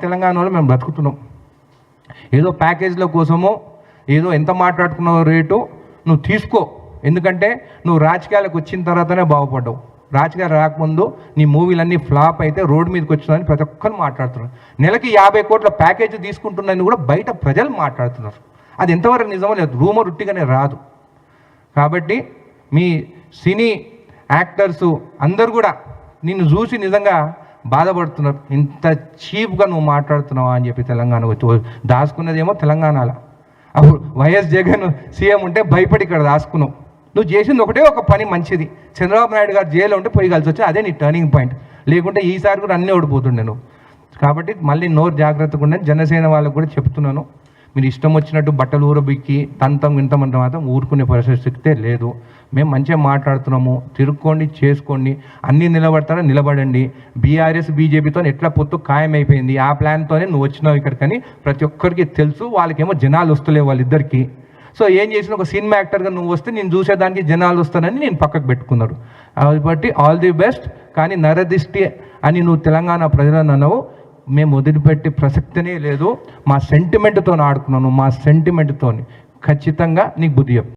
తెలంగాణలో మేము బ్రతుకుతున్నాం. ఏదో ప్యాకేజ్ల కోసమో ఏదో ఎంత మాట్లాడుకున్నావు రేటు నువ్వు తీసుకో. ఎందుకంటే నువ్వు రాజకీయాలకు వచ్చిన తర్వాతనే బాగుపడ్డావు. రాజకీయాలు రాకముందు నీ మూవీలన్నీ ఫ్లాప్ అయితే రోడ్డు మీదకి వచ్చిందని ప్రతి ఒక్కరు మాట్లాడుతున్నారు. నెలకి 50 కోట్ల ప్యాకేజ్ తీసుకుంటున్నాయని కూడా బయట ప్రజలు మాట్లాడుతున్నారు. అది ఎంతవరకు నిజమో లేదు, రూమర్ ఉట్టిగానే రాదు. కాబట్టి మీ సినీ యాక్టర్సు అందరు కూడా నిన్ను చూసి నిజంగా బాధపడుతున్నారు. ఇంత చీప్గా నువ్వు మాట్లాడుతున్నావా అని చెప్పి తెలంగాణ వచ్చి దాచుకున్నదేమో తెలంగాణలో. అప్పుడు వైఎస్ జగన్ సీఎం ఉంటే భయపడి ఇక్కడ దాచుకున్నావు. నువ్వు చేసింది ఒకటే ఒక పని మంచిది. చంద్రబాబు నాయుడు గారు జైల్లో ఉంటే పోయి కలిసి వచ్చి అదే నీ టర్నింగ్ పాయింట్. లేకుంటే ఈసారి కూడా అన్నీ ఓడిపోతుండే నువ్వు. కాబట్టి మళ్ళీ నోరు జాగ్రత్తగా ఉండని జనసేన వాళ్ళకు కూడా చెప్తున్నాను. మీరు ఇష్టం వచ్చినట్టు బట్టలు ఊరబిక్కి తంతం ఇంతమంది మాత్రం ఊరుకునే పరిస్థితి లేదు. మేము మంచిగా మాట్లాడుతున్నాము. తిరుక్కోండి, చేసుకోండి, అన్నీ నిలబడతారో నిలబడండి. బీఆర్ఎస్ బీజేపీతో ఎట్లా పొత్తు ఖాయమైపోయింది. ఆ ప్లాన్తోనే నువ్వు వచ్చినావు ఇక్కడికని ప్రతి ఒక్కరికి తెలుసు. వాళ్ళకేమో జనాలు వస్తలేవు వాళ్ళిద్దరికి. సో ఏం చేసిన ఒక సినిమా యాక్టర్గా నువ్వు వస్తే నేను చూసేదానికి జనాలు వస్తానని నేను పక్కకు పెట్టుకున్నాడు. కాబట్టి ఆల్ ది బెస్ట్. కానీ నరదిష్టి అని నువ్వు తెలంగాణ ప్రజలను అన్నావు. మేము వదిలిపెట్టే ప్రసక్తినే లేదు. మా సెంటిమెంట్తో ఆడుకున్నాను. మా సెంటిమెంట్తో ఖచ్చితంగా నీకు బుద్ధి చెప్పు.